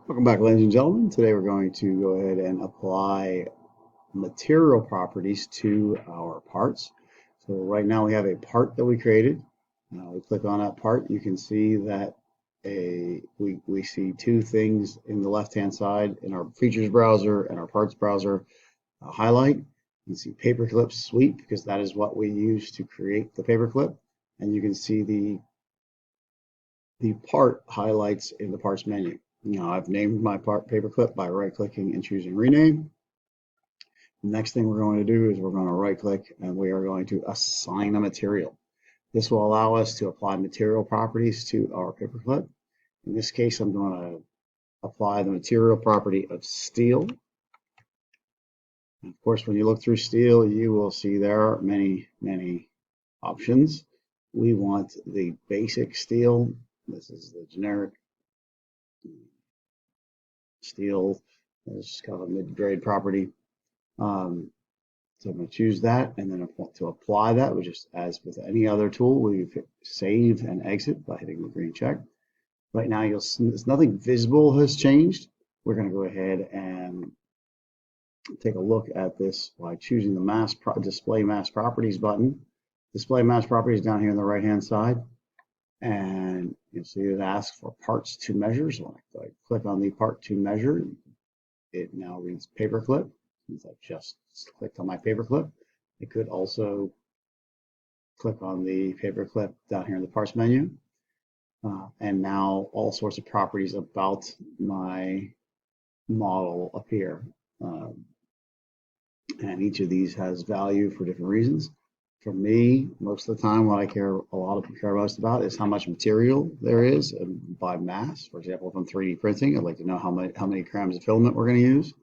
Welcome back, ladies and gentlemen. Today we're going to go ahead and apply material properties to our parts. So right now we have a part that we created. We click on that part. You can see that we see two things in the left-hand side in our features browser and our parts browser highlight. You can see paperclip sweep because that is what we use to create the paperclip. And you can see the part highlights in the parts menu. Now I've named my part paperclip by right-clicking and choosing rename. The next thing we're going to do is we're going to right-click and we are going to assign a material. This will allow us to apply material properties to our paperclip. In this case, I'm going to apply the material property of steel. And of course, when you look through steel, you will see there are many options. We want the basic steel. This is the generic steel. It's kind of a mid-grade property. So I'm going to choose that, and then to apply that, just as with any other tool, we save and exit by hitting the green check. Right now, you'll see nothing visible has changed. We're going to go ahead and take a look at this by choosing the display mass properties button. Display mass properties down here on the right-hand side, and you'll see it asks for parts to measure. So when I click on the part to measure, it now reads paperclip. Since I've just clicked on my paperclip, I could also click on the paperclip down here in the parts menu. And now all sorts of properties about my model appear. And each of these has value for different reasons. For me, most of the time, what I care most about is how much material there is by mass. For example, if I'm 3D printing, I'd like to know how many grams of filament we're going to use.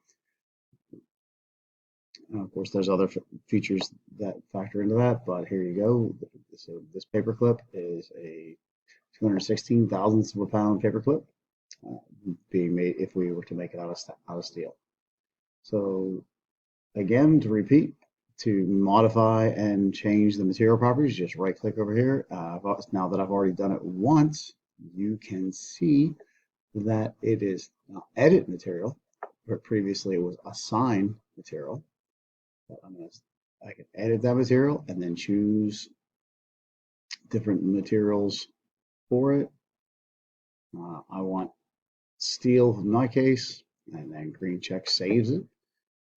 Of course, there's other features that factor into that, but here you go. So this paperclip is a 216 thousandths of a pound paperclip being made if we were to make it out of steel. So again, to repeat, to modify and change the material properties, just right click over here. Now that I've already done it once, you can see that it is now edit material, where previously it was assign material. I can edit that material and then choose different materials for it. I want steel in my case, and then green check saves it.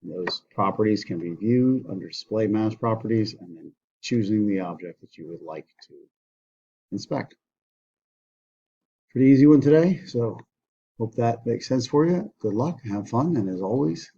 Those properties can be viewed under display mass properties and then choosing the object that you would like to inspect. Pretty easy one today, so hope that makes sense for you. Good luck, have fun, and as always,